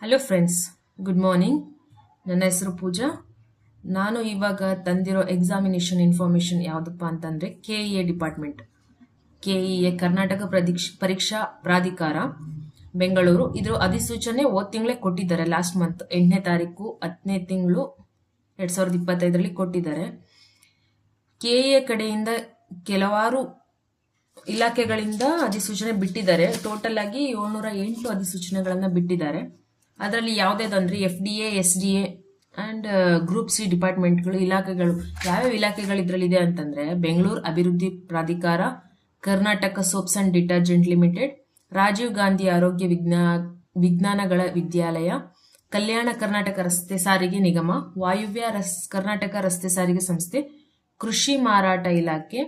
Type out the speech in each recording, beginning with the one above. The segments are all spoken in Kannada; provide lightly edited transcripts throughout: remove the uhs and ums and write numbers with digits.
Hello friends, good morning. ನನ್ನ ಹೆಸರು ಪೂಜಾ. ನಾನು ಇವಾಗ ತಂದಿರೋ ಎಕ್ಸಾಮಿನೇಷನ್ ಇನ್ಫಾರ್ಮೇಷನ್ ಯಾವುದಪ್ಪ ಅಂತಂದರೆ KEA ಡಿಪಾರ್ಟ್ಮೆಂಟ್. KEA ಕರ್ನಾಟಕ ಪರೀಕ್ಷಾ ಪ್ರಾಧಿಕಾರ ಬೆಂಗಳೂರು. ಇದ್ರ ಅಧಿಸೂಚನೆ ಹೋದ ತಿಂಗಳೇ ಕೊಟ್ಟಿದ್ದಾರೆ. ಲಾಸ್ಟ್ ಮಂತ್ 8ನೇ ತಾರೀಕು 10ನೇ ತಿಂಗಳು 2025ರಲ್ಲಿ ಕೊಟ್ಟಿದ್ದಾರೆ. KEA ಕಡೆಯಿಂದ ಕೆಲವಾರು ಇಲಾಖೆಗಳಿಂದ ಅಧಿಸೂಚನೆ ಬಿಟ್ಟಿದ್ದಾರೆ. ಟೋಟಲ್ ಆಗಿ 708 ಅಧಿಸೂಚನೆಗಳನ್ನ ಬಿಟ್ಟಿದ್ದಾರೆ. ಅದರಲ್ಲಿ ಯಾವುದೇದಂದ್ರೆ FDA, SDA and group C ಡಿಪಾರ್ಟ್ಮೆಂಟ್ಗಳು, ಇಲಾಖೆಗಳು. ಯಾವ್ಯಾವ ಇಲಾಖೆಗಳು ಇದರಲ್ಲಿದೆ ಅಂತಂದ್ರೆ ಬೆಂಗಳೂರು ಅಭಿವೃದ್ಧಿ ಪ್ರಾಧಿಕಾರ, Karnataka soaps and detergent limited, Rajiv Gandhi ಆರೋಗ್ಯ ವಿಜ್ಞಾನಗಳ ವಿದ್ಯಾಲಯ, ಕಲ್ಯಾಣ ಕರ್ನಾಟಕ ರಸ್ತೆ ಸಾರಿಗೆ ನಿಗಮ, ವಾಯುವ್ಯ ಕರ್ನಾಟಕ ರಸ್ತೆ ಸಾರಿಗೆ ಸಂಸ್ಥೆ, ಕೃಷಿ ಮಾರಾಟ ಇಲಾಖೆ,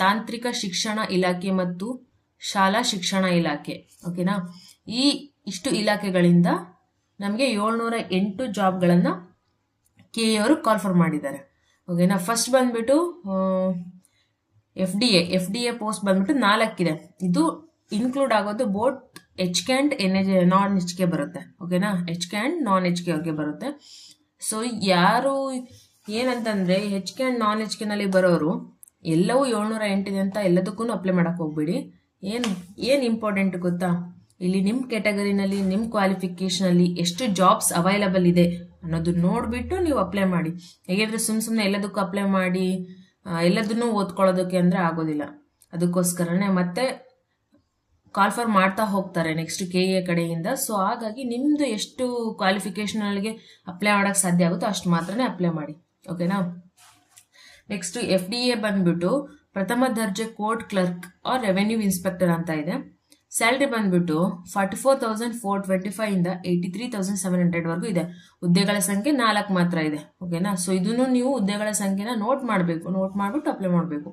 ತಾಂತ್ರಿಕ ಶಿಕ್ಷಣ ಇಲಾಖೆ ಮತ್ತು ಶಾಲಾ ಶಿಕ್ಷಣ ಇಲಾಖೆ. ಓಕೆನಾ? ಇಷ್ಟು ಇಲಾಖೆಗಳಿಂದ ನಮಗೆ 708 ಜಾಬ್ಗಳನ್ನು KEA ಅವರು ಕಾಲ್ಫರ್ ಮಾಡಿದ್ದಾರೆ. ಓಕೆನಾ? ಫಸ್ಟ್ ಬಂದ್ಬಿಟ್ಟು FDA ಪೋಸ್ಟ್ ಬಂದ್ಬಿಟ್ಟು 4 ಇದೆ. ಇದು ಇನ್ಕ್ಲೂಡ್ ಆಗೋದು boat HK and non HK ಬರುತ್ತೆ. ಓಕೆನಾ? HK ಅಂಡ್ ನಾನ್ HK ಅವ್ರಿಗೆ ಬರುತ್ತೆ. ಸೊ ಯಾರು ಏನಂತಂದ್ರೆ HK ಅಂಡ್ ನಾನ್ HK ನಲ್ಲಿ ಬರೋರು ಎಲ್ಲವೂ 708 ಇದೆ ಅಂತ ಎಲ್ಲದಕ್ಕೂ ಅಪ್ಲೈ ಮಾಡಕ್ ಹೋಗ್ಬಿಡಿ. ಏನ್ ಇಂಪಾರ್ಟೆಂಟ್ ಗೊತ್ತಾ? ಇಲ್ಲಿ ನಿಮ್ಮ ಕ್ಯಾಟಗರಿನಲ್ಲಿ, ನಿಮ್ಮ ಕ್ವಾಲಿಫಿಕೇಶನ್ ಅಲ್ಲಿ ಎಷ್ಟು ಜಾಬ್ಸ್ ಅವೈಲಬಲ್ ಇದೆ ಅನ್ನೋದು ನೋಡ್ಬಿಟ್ಟು ನೀವು ಅಪ್ಲೈ ಮಾಡಿ. ಹೇಗಿದ್ರೆ ಸುಮ್ಮನೆ ಎಲ್ಲದಕ್ಕೂ ಅಪ್ಲೈ ಮಾಡಿ ಎಲ್ಲದನ್ನೂ ಓದ್ಕೊಳ್ಳೋದಕ್ಕೆ ಅಂದ್ರೆ ಆಗೋದಿಲ್ಲ. ಅದಕ್ಕೋಸ್ಕರನೇ ಮತ್ತೆ ಕಾಲ್ಫರ್ ಮಾಡ್ತಾ ಹೋಗ್ತಾರೆ ನೆಕ್ಸ್ಟ್ KEA ಕಡೆಯಿಂದ. ಸೊ ಹಾಗಾಗಿ ನಿಮ್ದು ಎಷ್ಟು ಕ್ವಾಲಿಫಿಕೇಶನ್ ಅಲ್ಲಿಗೆ ಅಪ್ಲೈ ಮಾಡಕ್ ಸಾಧ್ಯ ಆಗುತ್ತೋ ಅಷ್ಟು ಮಾತ್ರನೇ ಅಪ್ಲೈ ಮಾಡಿ. ಓಕೆನಾ? ನೆಕ್ಸ್ಟ್ FDA ಬಂದ್ಬಿಟ್ಟು ಪ್ರಥಮ ದರ್ಜೆ court clerk or revenue inspector ಅಂತ ಇದೆ. ಸ್ಯಾಲ್ರಿ ಬಂದ್ಬಿಟ್ಟು 44,425 ಇಂದ 83,700 ವರೆಗೂ ಇದೆ. ಹುದ್ದೆಗಳ ಸಂಖ್ಯೆ 4 ಮಾತ್ರ ಇದೆ. ಓಕೆನಾ? ಸೊ ಇದನ್ನು ನೀವು ಹುದ್ದೆಗಳ ಸಂಖ್ಯೆನ ನೋಟ್ ಮಾಡ್ಬಿಟ್ಟು ಅಪ್ಲೈ ಮಾಡಬೇಕು.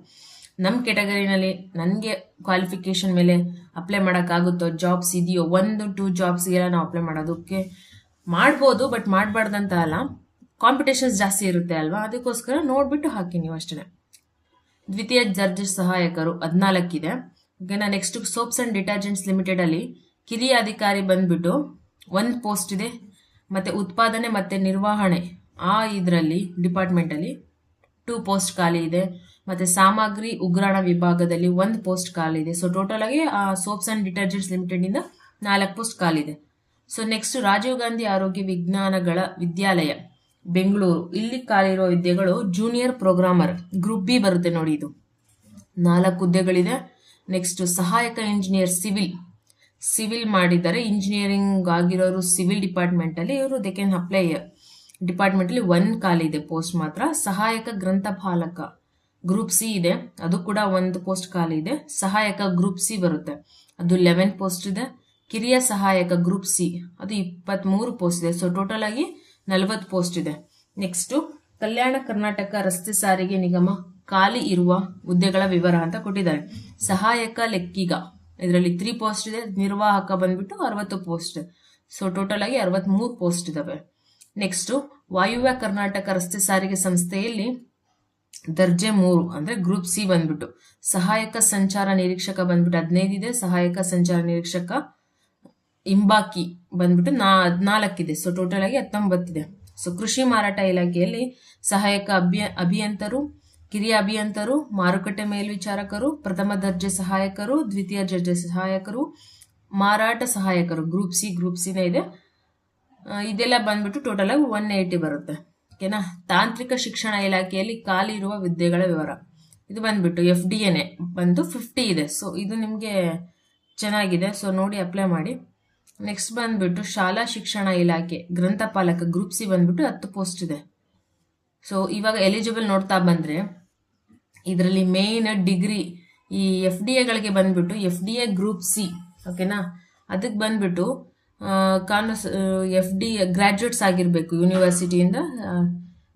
ನಮ್ಮ ಕ್ಯಾಟಗರಿನಲ್ಲಿ ನನಗೆ ಕ್ವಾಲಿಫಿಕೇಶನ್ ಮೇಲೆ ಅಪ್ಲೈ ಮಾಡೋಕ್ಕಾಗುತ್ತೋ, ಜಾಬ್ಸ್ ಇದೆಯೋ, 1-2 ಜಾಬ್ಸ್ಗೆಲ್ಲ ನಾವು ಅಪ್ಲೈ ಮಾಡೋದಕ್ಕೆ ಮಾಡ್ಬೋದು. ಬಟ್ ಮಾಡಬಾರ್ದಂತ ಅಲ್ಲ, ಕಾಂಪಿಟೇಷನ್ಸ್ ಜಾಸ್ತಿ ಇರುತ್ತೆ ಅಲ್ವಾ? ಅದಕ್ಕೋಸ್ಕರ ನೋಡ್ಬಿಟ್ಟು ಹಾಕಿ ನೀವು ಅಷ್ಟೇ. ದ್ವಿತೀಯ ದರ್ಜೆ ಸಹಾಯಕರು 14 ಇದೆ. ಓಕೆನಾ? Next soaps and detergents limited ಅಲ್ಲಿ ಕಿರಿಯ ಅಧಿಕಾರಿ ಬಂದ್ಬಿಟ್ಟು 1 ಪೋಸ್ಟ್ ಇದೆ. ಮತ್ತೆ ಉತ್ಪಾದನೆ ಮತ್ತೆ ನಿರ್ವಹಣೆ ಇದರಲ್ಲಿ ಡಿಪಾರ್ಟ್ಮೆಂಟ್ ಅಲ್ಲಿ 2 ಪೋಸ್ಟ್ ಖಾಲಿ ಇದೆ. ಮತ್ತೆ ಸಾಮಗ್ರಿ ಉಗ್ರಾಣ ವಿಭಾಗದಲ್ಲಿ 1 ಪೋಸ್ಟ್ ಖಾಲಿ ಇದೆ. ಸೊ ಟೋಟಲ್ ಆಗಿ ಸೋಪ್ಸ್ ಅಂಡ್ ಡಿಟರ್ಜೆಂಟ್ಸ್ ಲಿಮಿಟೆಡ್ ಇಂದ 4 ಪೋಸ್ಟ್ ಖಾಲಿ ಇದೆ. ಸೊ ನೆಕ್ಸ್ಟ್ ರಾಜೀವ್ ಗಾಂಧಿ ಆರೋಗ್ಯ ವಿಜ್ಞಾನಗಳ ವಿದ್ಯಾಲಯ ಬೆಂಗಳೂರು, ಇಲ್ಲಿ ಖಾಲಿ ಇರೋ ಹುದ್ದೆಗಳು ಜೂನಿಯರ್ ಪ್ರೋಗ್ರಾಮರ್ ಗ್ರೂಪ್ ಬಿ ಬರುತ್ತೆ ನೋಡಿ. ಇದು 4 ಹುದ್ದೆಗಳಿದೆ. ನೆಕ್ಸ್ಟ್ ಸಹಾಯಕ ಇಂಜಿನಿಯರ್ ಸಿವಿಲ್ ಮಾಡಿದ್ದಾರೆ. ಇಂಜಿನಿಯರಿಂಗ್ ಆಗಿರೋರು ಸಿವಿಲ್ ಡಿಪಾರ್ಟ್ಮೆಂಟ್ ಅಲ್ಲಿ ಇವರು ದೇ ಕ್ಯಾನ್ ಅಪ್ಲೈ. ಡಿಪಾರ್ಟ್ಮೆಂಟ್ ಅಲ್ಲಿ 1 ಖಾಲಿ ಇದೆ ಪೋಸ್ಟ್ ಮಾತ್ರ. ಸಹಾಯಕ ಗ್ರಂಥಪಾಲಕ ಗ್ರೂಪ್ ಸಿ ಇದೆ, ಅದು ಕೂಡ 1 ಪೋಸ್ಟ್ ಖಾಲಿ ಇದೆ. ಸಹಾಯಕ ಗ್ರೂಪ್ ಸಿ ಬರುತ್ತೆ, ಅದು 11 ಪೋಸ್ಟ್ ಇದೆ. ಕಿರಿಯ ಸಹಾಯಕ ಗ್ರೂಪ್ ಸಿ ಅದು 23 ಪೋಸ್ಟ್ ಇದೆ. ಸೊ ಟೋಟಲ್ ಆಗಿ 40 ಪೋಸ್ಟ್ ಇದೆ. ನೆಕ್ಸ್ಟ್ ಕಲ್ಯಾಣ ಕರ್ನಾಟಕ ರಸ್ತೆ ಸಾರಿಗೆ ನಿಗಮ ಖಾಲಿ ಇರುವ ಹುದ್ದೆಗಳ ವಿವರ ಅಂತ ಕೊಟ್ಟಿದ್ದಾರೆ. ಸಹಾಯಕ ಲೆಕ್ಕಿಗ ಇದರಲ್ಲಿ 3 ಪೋಸ್ಟ್ ಇದೆ. ನಿರ್ವಾಹಕ ಬಂದ್ಬಿಟ್ಟು 60 ಪೋಸ್ಟ್. ಸೊ ಟೋಟಲ್ ಆಗಿ 63 ಪೋಸ್ಟ್ ಇದಾವೆ. ನೆಕ್ಸ್ಟ್ ವಾಯುವ್ಯ ಕರ್ನಾಟಕ ರಸ್ತೆ ಸಾರಿಗೆ ಸಂಸ್ಥೆಯಲ್ಲಿ ದರ್ಜೆ 3 ಅಂದ್ರೆ ಗ್ರೂಪ್ ಸಿ ಬಂದ್ಬಿಟ್ಟು ಸಹಾಯಕ ಸಂಚಾರ ನಿರೀಕ್ಷಕ ಬಂದ್ಬಿಟ್ಟು 15 ಇದೆ. ಸಹಾಯಕ ಸಂಚಾರ ನಿರೀಕ್ಷಕ ಇಂಬಾಕಿ ಬಂದ್ಬಿಟ್ಟು 14 ಇದೆ. ಸೊ ಟೋಟಲ್ ಆಗಿ 19 ಇದೆ. ಸೊ ಕೃಷಿ ಮಾರಾಟ ಇಲಾಖೆಯಲ್ಲಿ ಸಹಾಯಕ ಅಭಿಯಂತರು, ಕಿರಿಯ ಅಭಿಯಂತರು, ಮಾರುಕಟ್ಟೆ ಮೇಲ್ವಿಚಾರಕರು, ಪ್ರಥಮ ದರ್ಜೆ ಸಹಾಯಕರು, ದ್ವಿತೀಯ ದರ್ಜೆ ಸಹಾಯಕರು, ಮಾರಾಟ ಸಹಾಯಕರು ಗ್ರೂಪ್ ಸಿನೇ ಇದೆ. ಇದೆಲ್ಲ ಬಂದ್ಬಿಟ್ಟು ಟೋಟಲ್ ಆಗಿ 180 ಬರುತ್ತೆ. ಓಕೆನಾ? ತಾಂತ್ರಿಕ ಶಿಕ್ಷಣ ಇಲಾಖೆಯಲ್ಲಿ ಖಾಲಿ ಇರುವ ಹುದ್ದೆಗಳ ವಿವರ ಇದು ಬಂದ್ಬಿಟ್ಟು FDAನೇ ಬಂದು 50 ಇದೆ. ಸೊ ಇದು ನಿಮಗೆ ಚೆನ್ನಾಗಿದೆ. ಸೊ ನೋಡಿ ಅಪ್ಲೈ ಮಾಡಿ. ನೆಕ್ಸ್ಟ್ ಬಂದ್ಬಿಟ್ಟು ಶಾಲಾ ಶಿಕ್ಷಣ ಇಲಾಖೆ ಗ್ರಂಥಪಾಲಕ ಗ್ರೂಪ್ ಸಿ ಬಂದ್ಬಿಟ್ಟು 10 ಪೋಸ್ಟ್ ಇದೆ. ಸೊ ಇವಾಗ ಎಲಿಜಿಬಲ್ ನೋಡ್ತಾ ಬಂದ್ರೆ ಇದರಲ್ಲಿ ಮೇನ್ ಡಿಗ್ರಿ ಈ FDAಗಳಿಗೆ ಬಂದ್ಬಿಟ್ಟು FDA ಗ್ರೂಪ್ ಸಿ. ಓಕೆನಾ? ಅದಕ್ಕೆ ಬಂದ್ಬಿಟ್ಟು ಗ್ರಾಜ್ಯುಯೇಟ್ಸ್ ಆಗಿರ್ಬೇಕು, ಯೂನಿವರ್ಸಿಟಿಯಿಂದ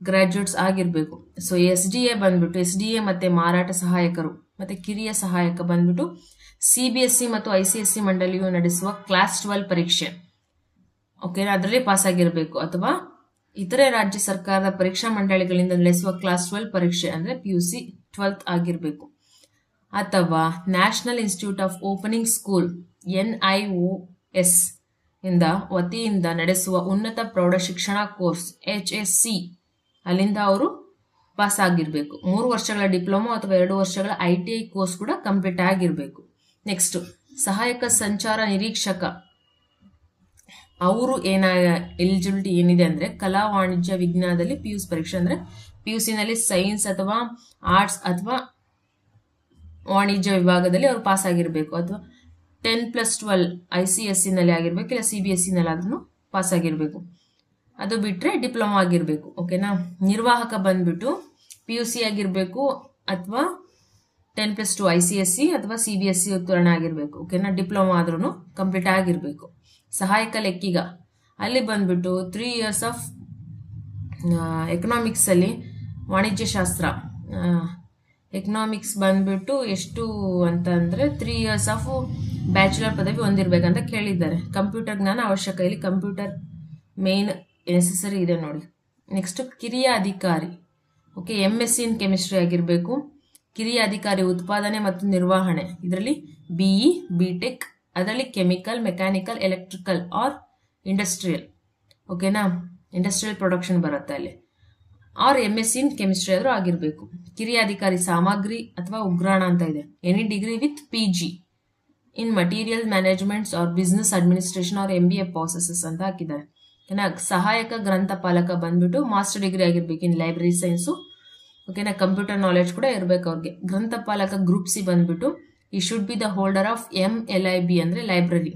ಗ್ರಾಜ್ಯುಯೇಟ್ಸ್ ಆಗಿರ್ಬೇಕು. ಸೊ SDA ಬಂದ್ಬಿಟ್ಟು SDA ಮತ್ತೆ ಮಾರಾಟ ಸಹಾಯಕರು ಮತ್ತೆ ಕಿರಿಯ ಸಹಾಯಕ ಬಂದ್ಬಿಟ್ಟು CBSE ಮತ್ತು ICSE ಮಂಡಳಿಯು ನಡೆಸುವ ಕ್ಲಾಸ್ 12 ಪರೀಕ್ಷೆ. ಓಕೆನಾ? ಅದರಲ್ಲಿ ಪಾಸ್ ಆಗಿರ್ಬೇಕು. ಅಥವಾ ಇತರೆ ರಾಜ್ಯ ಸರ್ಕಾರದ ಪರೀಕ್ಷಾ ಮಂಡಳಿಗಳಿಂದ ನಡೆಸುವ ಕ್ಲಾಸ್ 12 ಪರೀಕ್ಷೆ ಅಂದ್ರೆ PUC 12th ಆಗಿರ್ಬೇಕು. ಅಥವಾ national institute of opening school NIOS ಇಂದ ವತಿಯಿಂದ ನಡೆಸುವ ಉನ್ನತ ಪ್ರೌಢಶಿಕ್ಷಣ ಕೋರ್ಸ್ HSC ಅಲ್ಲಿಂದ ಅವರು ಪಾಸ್ ಆಗಿರಬೇಕು. 3 ವರ್ಷಗಳ ಡಿಪ್ಲೊಮಾ ಅಥವಾ 2 ವರ್ಷಗಳ ITI ಕೋರ್ಸ್ ಕೂಡ ಕಂಪ್ಲೀಟ್ ಆಗಿರಬೇಕು. ನೆಕ್ಸ್ಟ್ ಸಹಾಯಕ ಸಂಚಾರ ನಿರೀಕ್ಷಕ, ಅವರು ಎಲಿಜಿಬಿಲಿಟಿ ಏನಿದೆ ಅಂದರೆ ಕಲಾ ವಾಣಿಜ್ಯ ವಿಜ್ಞಾನದಲ್ಲಿ PUC ಪರೀಕ್ಷೆ, ಅಂದರೆ PUC ನಲ್ಲಿ ಸೈನ್ಸ್ ಅಥವಾ ಆರ್ಟ್ಸ್ ಅಥವಾ ವಾಣಿಜ್ಯ ವಿಭಾಗದಲ್ಲಿ ಅವರು ಪಾಸ್ ಆಗಿರಬೇಕು, ಅಥವಾ 10+12 ICSE ನಲ್ಲಿ ಆಗಿರ್ಬೇಕು, ಇಲ್ಲ CBSE ನಲ್ಲಾದ್ರೂ ಪಾಸ್ ಆಗಿರಬೇಕು. ಅದು ಬಿಟ್ಟರೆ ಡಿಪ್ಲೊಮಾ ಆಗಿರಬೇಕು. ಓಕೆನಾ. ನಿರ್ವಾಹಕ ಬಂದ್ಬಿಟ್ಟು PUC ಆಗಿರಬೇಕು ಅಥವಾ 10+2 ICSE ಅಥವಾ CBSE ಉತ್ತೀರ್ಣ ಆಗಿರಬೇಕು. ಓಕೆನಾ. ಡಿಪ್ಲೊಮಾ ಆದ್ರೂ ಕಂಪ್ಲೀಟ್ ಆಗಿರಬೇಕು. ಸಹಾಯಕ ಲೆಕ್ಕಿಗ, ಅಲ್ಲಿ ಬಂದ್ಬಿಟ್ಟು 3 years ಆಫ್ ಎಕನಾಮಿಕ್ಸ್ ಅಲ್ಲಿ ವಾಣಿಜ್ಯಶಾಸ್ತ್ರ, ಎಕನಾಮಿಕ್ಸ್ ಬಂದ್ಬಿಟ್ಟು ಎಷ್ಟು ಅಂತ ಅಂದರೆ 3 years ಆಫ್ ಬ್ಯಾಚುಲರ್ ಪದವಿ ಹೊಂದಿರಬೇಕಂತ ಕೇಳಿದ್ದಾರೆ. ಕಂಪ್ಯೂಟರ್ ಜ್ಞಾನ ಅವಶ್ಯಕ, ಇಲ್ಲಿ ಕಂಪ್ಯೂಟರ್ ಮೇನ್ ನೆಸೆಸರಿ ಇದೆ ನೋಡಿ. ನೆಕ್ಸ್ಟ್ ಕಿರಿಯ ಅಧಿಕಾರಿ, ಓಕೆ, MSc ಇನ್ ಕೆಮಿಸ್ಟ್ರಿ ಆಗಿರಬೇಕು. ಕಿರಿಯ ಅಧಿಕಾರಿ ಉತ್ಪಾದನೆ ಮತ್ತು ನಿರ್ವಹಣೆ, ಇದರಲ್ಲಿ BE BTech, ಅದರಲ್ಲಿ chemical, mechanical, electrical R industrial, ಓಕೆನಾ, ಇಂಡಸ್ಟ್ರಿಯಲ್ ಪ್ರೊಡಕ್ಷನ್ ಬರುತ್ತೆ ಅಲ್ಲಿ, ಆರ್ MSc ಇನ್ ಕೆಮಿಸ್ಟ್ರಿ ಆದರೂ ಆಗಿರಬೇಕು. ಕಿರಿಯ ಅಧಿಕಾರಿ ಸಾಮಗ್ರಿ ಅಥವಾ ಉಗ್ರಾಣ ಅಂತ ಇದೆ, any degree with PG in material managements or business administration or MBA processes ಅಂತ ಹಾಕಿದ್ದಾರೆ. ಓಕೆನಾ. ಸಹಾಯಕ ಗ್ರಂಥಪಾಲಕ ಬಂದ್ಬಿಟ್ಟು ಮಾಸ್ಟರ್ ಡಿಗ್ರಿ ಆಗಿರ್ಬೇಕು ಇನ್ ಲೈಬ್ರರಿ ಸೈನ್ಸು, ಓಕೆನಾ. ಕಂಪ್ಯೂಟರ್ ನಾಲೆಡ್ಜ್ ಕೂಡ ಇರಬೇಕು ಅವ್ರಿಗೆ. ಗ್ರಂಥಪಾಲಕ ಗ್ರೂಪ್ C ಬಂದ್ಬಿಟ್ಟು ಈ should be the holder of MLIB ಅಂದರೆ library,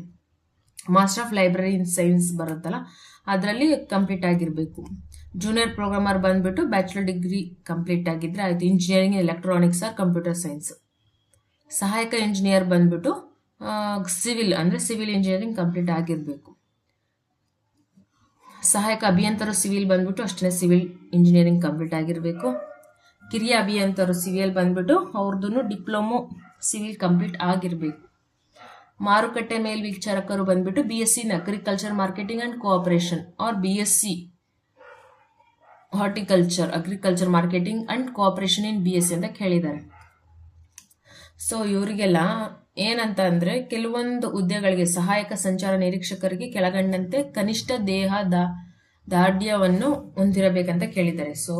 master of library in science ಬರುತ್ತಲ್ಲ ಅದರಲ್ಲಿ ಕಂಪ್ಲೀಟ್ ಆಗಿರಬೇಕು. ಜೂನಿಯರ್ ಪ್ರೋಗ್ರಾಮರ್ ಬಂದ್ಬಿಟ್ಟು ಬ್ಯಾಚುಲರ್ ಡಿಗ್ರಿ ಕಂಪ್ಲೀಟ್ ಆಗಿದ್ರೆ ಆಯ್ತು. Engineering electronics or computer science. ಸಹಾಯಕ ಇಂಜಿನಿಯರ್ ಬಂದ್ಬಿಟ್ಟು ಸಿವಿಲ್ ಅಂದರೆ ಸಿವಿಲ್ ಇಂಜಿನಿಯರಿಂಗ್ ಕಂಪ್ಲೀಟ್ ಆಗಿರಬೇಕು. ಸಹಾಯಕ ಅಭಿಯಂತರು ಸಿವಿಲ್ ಬಂದ್ಬಿಟ್ಟು ಅಷ್ಟೇ ಸಿವಿಲ್ ಇಂಜಿನಿಯರಿಂಗ್ ಕಂಪ್ಲೀಟ್ ಆಗಿರಬೇಕು. ಕಿರಿಯ ಅಭಿಯಂತರು ಸಿವಿಲ್ ಬಂದ್ಬಿಟ್ಟು ಅವ್ರದ್ದು ಡಿಪ್ಲೊಮೊ ಸಿವಿಲ್ ಕಂಪ್ಲೀಟ್ ಆಗಿರಬೇಕು. ಮಾರುಕಟ್ಟೆ ಮೇಲ್ವಿಚಾರಕರು ಬಂದ್ಬಿಟ್ಟು BSc in agriculture marketing and cooperation or BSc horticulture agriculture marketing and cooperation in BSc ಅಂತ ಕೇಳಿದ್ದಾರೆ. ಸೊ ಇವರಿಗೆಲ್ಲ ಏನಂತ ಅಂದರೆ ಕೆಲವೊಂದು ಹುದ್ದೆಗಳಿಗೆ ಸಹಾಯಕ ಸಂಚಾರ ನಿರೀಕ್ಷಕರಿಗೆ ಕೆಳಗಂಡಂತೆ ಕನಿಷ್ಠ ದೇಹ ದಾರ್ಢ್ಯವನ್ನು ಹೊಂದಿರಬೇಕಂತ ಕೇಳಿದ್ದಾರೆ. ಸೊ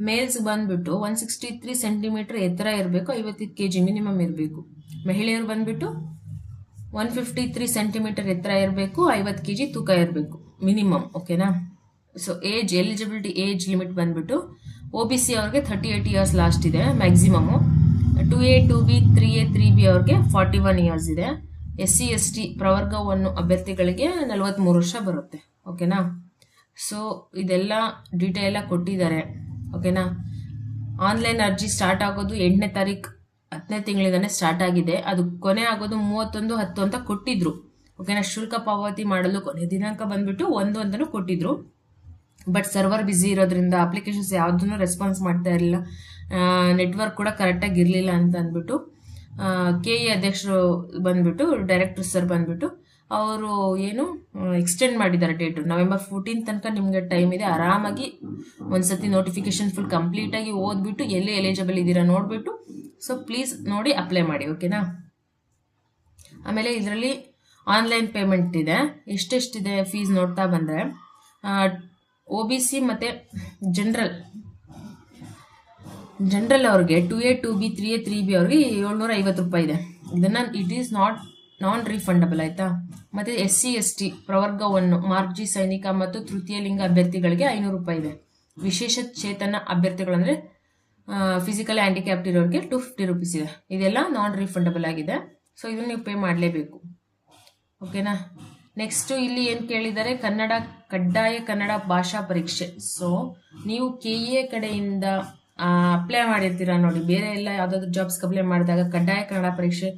ಮೇಲ್ಸ್ ಬಂದ್ಬಿಟ್ಟು 163 ಸೆಂಟಿಮೀಟರ್ ಎತ್ತರ ಇರಬೇಕು, 50 kg ಮಿನಿಮಮ್ ಇರಬೇಕು. ಮಹಿಳೆಯರು ಬಂದ್ಬಿಟ್ಟು 153 ಸೆಂಟಿಮೀಟರ್ ಎತ್ತರ ಇರಬೇಕು, 50 kg ತೂಕ ಇರಬೇಕು ಮಿನಿಮಮ್. ಓಕೆನಾ. ಸೊ ಎಲಿಜಿಬಿಲಿಟಿ ಏಜ್ ಲಿಮಿಟ್ ಬಂದ್ಬಿಟ್ಟು OBC ಅವ್ರಿಗೆ 38 years ಲಾಸ್ಟ್ ಇದೆ maximum. 2A 2B 3A 3B ಅವ್ರಿಗೆ 41 years ಇದೆ. SC ST ಪ್ರವರ್ಗವನ್ನು ಅಭ್ಯರ್ಥಿಗಳಿಗೆ 43 ವರ್ಷ ಬರುತ್ತೆ. ಓಕೆನಾ. ಸೊ ಇದೆಲ್ಲ ಡೀಟೇಲ್ ಕೊಟ್ಟಿದ್ದಾರೆ. ಓಕೆನಾ. ಆನ್ಲೈನ್ ಅರ್ಜಿ ಸ್ಟಾರ್ಟ್ ಆಗೋದು 8ನೇ ತಾರೀಕು 10ನೇ ತಿಂಗಳಿಂದಾನೆ ಸ್ಟಾರ್ಟ್ ಆಗಿದೆ. ಅದು ಕೊನೆ ಆಗೋದು 31/10 ಅಂತ ಕೊಟ್ಟಿದ್ರು. ಓಕೆನಾ. ಶುಲ್ಕ ಪಾವತಿ ಮಾಡಲು ಕೊನೆ ದಿನಾಂಕ ಬಂದ್ಬಿಟ್ಟು 1 ಅಂತಲೂ ಕೊಟ್ಟಿದ್ರು. ಬಟ್ ಸರ್ವರ್ ಬ್ಯುಸಿ ಇರೋದ್ರಿಂದ ಅಪ್ಲಿಕೇಶನ್ಸ್ ಯಾವುದನ್ನು ರೆಸ್ಪಾನ್ಸ್ ಮಾಡ್ತಾ ಇರಲಿಲ್ಲ, ನೆಟ್ವರ್ಕ್ ಕೂಡ ಕರೆಕ್ಟಾಗಿ ಇರಲಿಲ್ಲ ಅಂತ ಅಂದ್ಬಿಟ್ಟು KE ಅಧ್ಯಕ್ಷರು ಬಂದ್ಬಿಟ್ಟು ಡೈರೆಕ್ಟರ್ ಸರ್ ಬಂದ್ಬಿಟ್ಟು ಅವರು ಏನು ಎಕ್ಸ್ಟೆಂಡ್ ಮಾಡಿದ್ದಾರೆ ಡೇಟು. November 14 ತನಕ ನಿಮಗೆ ಟೈಮ್ ಇದೆ. ಆರಾಮಾಗಿ ಒಂದ್ಸತಿ ನೋಟಿಫಿಕೇಶನ್ ಫುಲ್ ಕಂಪ್ಲೀಟಾಗಿ ಓದ್ಬಿಟ್ಟು ಎಲ್ಲಿ ಎಲಿಜಿಬಲ್ ಇದ್ದೀರಾ ನೋಡಿಬಿಟ್ಟು ಸೊ ಪ್ಲೀಸ್ ನೋಡಿ ಅಪ್ಲೈ ಮಾಡಿ. ಓಕೆನಾ. ಆಮೇಲೆ ಇದರಲ್ಲಿ ಆನ್ಲೈನ್ ಪೇಮೆಂಟ್ ಇದೆ. ಎಷ್ಟೆಷ್ಟಿದೆ ಫೀಸ್ ನೋಡ್ತಾ ಬಂದರೆ OBC ಮತ್ತು ಜನರಲ್ ಅವ್ರಿಗೆ 2A 2B 3A 3B ಅವ್ರಿಗೆ 750 ರೂಪಾಯಿ ಇದೆ. ಇದನ್ನು ಇಟ್ ಈಸ್ ನಾನ್ ರೀಫಂಡಬಲ್ ಆಯಿತಾ. ಮತ್ತು SC ST ಪ್ರವರ್ಗವನ್ನು ಮಾರ್ಜಿ ಸೈನಿಕ ಮತ್ತು ತೃತೀಯ ಲಿಂಗ ಅಭ್ಯರ್ಥಿಗಳಿಗೆ 500 ರೂಪಾಯಿ ಇದೆ. ವಿಶೇಷ ಚೇತನ ಅಭ್ಯರ್ಥಿಗಳಂದರೆ ಫಿಸಿಕಲ್ ಹ್ಯಾಂಡಿಕ್ಯಾಪ್ಟ್ ಇರೋರಿಗೆ 250 ರೂಪೀಸ್ ಇದೆ. ಇದೆಲ್ಲ ನಾನ್ ರೀಫಂಡಬಲ್ ಆಗಿದೆ. ಸೊ ಇದನ್ನು ನೀವು ಪೇ ಮಾಡಲೇಬೇಕು. ಓಕೆನಾ. ನೆಕ್ಸ್ಟು ಇಲ್ಲಿ ಏನು ಕೇಳಿದ್ದಾರೆ, ಕಡ್ಡಾಯ ಕನ್ನಡ ಭಾಷಾ ಪರೀಕ್ಷೆ. ಸೊ ನೀವು KA ಕಡೆಯಿಂದ ಅಪ್ಲೈ ಮಾಡಿರ್ತೀರಾ ನೋಡಿ, ಬೇರೆ ಎಲ್ಲ ಯಾವುದಾದ್ರು ಜಾಬ್ಸ್ಗೆ ಅಪ್ಲೈ ಮಾಡಿದಾಗ ಕಡ್ಡಾಯ ಕನ್ನಡ ಪರೀಕ್ಷೆ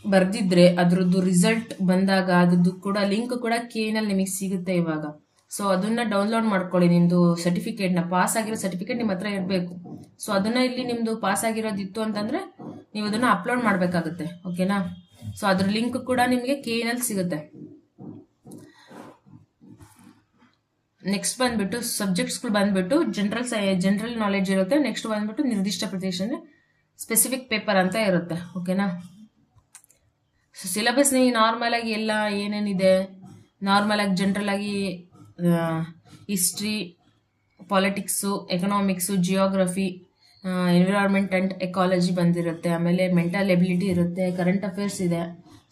ಬರೆದಿದ್ರೆ ಅದರದ್ದು ರಿಸಲ್ಟ್ ಬಂದಾಗ ಅದ್ರದ್ದು ಕೂಡ ಲಿಂಕ್ ಕೂಡ KA-ನಲ್ಲಿ ನಿಮಗೆ ಸಿಗುತ್ತೆ ಇವಾಗ. ಸೊ ಅದನ್ನ ಡೌನ್ಲೋಡ್ ಮಾಡ್ಕೊಳ್ಳಿ. ನಿಮ್ಮದು ಸರ್ಟಿಫಿಕೇಟ್ನ ಪಾಸ್ ಆಗಿರೋ ಸರ್ಟಿಫಿಕೇಟ್ ನಿಮ್ಮ ಹತ್ರ ಇರಬೇಕು. ಸೊ ಅದನ್ನ ಇಲ್ಲಿ ನಿಮ್ಮದು ಪಾಸ್ ಆಗಿರೋದಿತ್ತು ಅಂತಂದರೆ ನೀವು ಅದನ್ನು ಅಪ್ಲೋಡ್ ಮಾಡಬೇಕಾಗುತ್ತೆ. ಓಕೆನಾ. ಸೊ ಅದ್ರ ಲಿಂಕ್ ಕೂಡ ನಿಮಗೆ KA-ನಲ್ಲಿ ಸಿಗುತ್ತೆ. ನೆಕ್ಸ್ಟ್ ಬಂದ್ಬಿಟ್ಟು ಸಬ್ಜೆಕ್ಟ್ಸ್ಗಳು ಬಂದ್ಬಿಟ್ಟು ಜನರಲ್ ನಾಲೆಡ್ಜ್ ಇರುತ್ತೆ. ನೆಕ್ಸ್ಟ್ ಬಂದ್ಬಿಟ್ಟು ನಿರ್ದಿಷ್ಟ ಪ್ರದೇಶ ಸ್ಪೆಸಿಫಿಕ್ ಪೇಪರ್ ಅಂತ ಇರುತ್ತೆ. ಓಕೆನಾ. ಸೊ ಸಿಲೆಬಸ್ ನೀವು ನಾರ್ಮಲ್ ಆಗಿ ಎಲ್ಲ ಏನೇನಿದೆ ನಾರ್ಮಲಾಗಿ ಜನರಲಾಗಿ history, politics, economics, geography, environment and ecology ಬಂದಿರುತ್ತೆ. ಆಮೇಲೆ ಮೆಂಟಲ್ ಎಬಿಲಿಟಿ ಇರುತ್ತೆ, ಕರೆಂಟ್ ಅಫೇರ್ಸ್ ಇದೆ.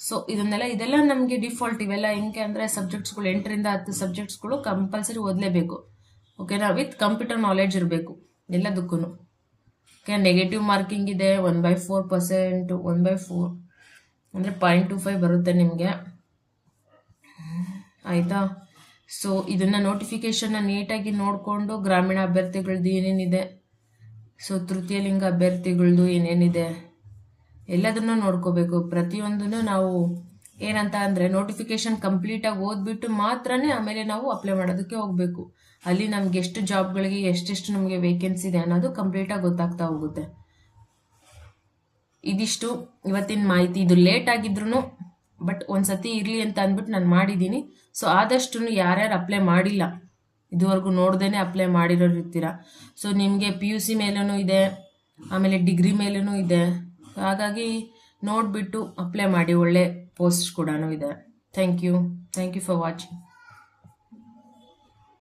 ಸೊ ಇದೆಲ್ಲ ನಮಗೆ ಡಿಫಾಲ್ಟ್. ಇವೆಲ್ಲ ಹೆಂಗೆ ಅಂದರೆ ಸಬ್ಜೆಕ್ಟ್ಸ್ಗಳು 8ರಿಂದ 10 ಸಬ್ಜೆಕ್ಟ್ಸ್ಗಳು ಕಂಪಲ್ಸರಿ ಓದಲೇಬೇಕು. ಓಕೆನಾ, ವಿತ್ ಕಂಪ್ಯೂಟರ್ ನಾಲೆಡ್ಜ್ ಇರಬೇಕು ಎಲ್ಲದಕ್ಕೂ. ಓಕೆ, ನೆಗೆಟಿವ್ ಮಾರ್ಕಿಂಗ್ ಇದೆ 1/4%, 1/4 ಅಂದರೆ 0.25 ಬರುತ್ತೆ ನಿಮಗೆ, ಆಯಿತಾ. ಸೊ ಇದನ್ನು ನೋಟಿಫಿಕೇಷನ್ನ ನೀಟಾಗಿ ನೋಡಿಕೊಂಡು ಗ್ರಾಮೀಣ ಅಭ್ಯರ್ಥಿಗಳದ್ದು ಏನೇನಿದೆ, ಸೊ ತೃತೀಯ ಲಿಂಗ ಅಭ್ಯರ್ಥಿಗಳದ್ದು ಏನೇನಿದೆ ಎಲ್ಲದನ್ನು ನೋಡ್ಕೋಬೇಕು. ಪ್ರತಿಯೊಂದನ್ನು ನಾವು ಏನಂತ ಅಂದರೆ ನೋಟಿಫಿಕೇಷನ್ ಕಂಪ್ಲೀಟಾಗಿ ಓದ್ಬಿಟ್ಟು ಮಾತ್ರನೇ ಆಮೇಲೆ ನಾವು ಅಪ್ಲೈ ಮಾಡೋದಕ್ಕೆ ಹೋಗಬೇಕು. ಅಲ್ಲಿ ನಮ್ಗೆ ಎಷ್ಟು ಜಾಬ್ಗಳಿಗೆ ಎಷ್ಟೆಷ್ಟು ನಮಗೆ ವೇಕೆನ್ಸಿ ಇದೆ ಅನ್ನೋದು ಕಂಪ್ಲೀಟಾಗಿ ಗೊತ್ತಾಗ್ತಾ ಹೋಗುತ್ತೆ. ಇದಿಷ್ಟು ಇವತ್ತಿನ ಮಾಹಿತಿ. ಇದು ಲೇಟ್ ಆಗಿದ್ರು ಬಟ್ ಒಂದ್ಸತಿ ಇರಲಿ ಅಂತ ಅಂದ್ಬಿಟ್ಟು ನಾನು ಮಾಡಿದ್ದೀನಿ. ಸೊ ಆದಷ್ಟು ಯಾರ್ಯಾರು ಅಪ್ಲೈ ಮಾಡಿಲ್ಲ, ಇದುವರೆಗೂ ನೋಡ್ದೇನೆ ಅಪ್ಲೈ ಮಾಡಿರೋರು ಇರ್ತೀರ. ಸೊ ನಿಮಗೆ PUC ಮೇಲೂ ಇದೆ, ಆಮೇಲೆ ಡಿಗ್ರಿ ಮೇಲೂ ಇದೆ. ಹಾಗಾಗಿ ನೋಡಿಬಿಟ್ಟು ಅಪ್ಲೈ ಮಾಡಿ, ಒಳ್ಳೆ ಪೋಸ್ಟ್ ಕೂಡ ಇದೆ. Thank you for watching.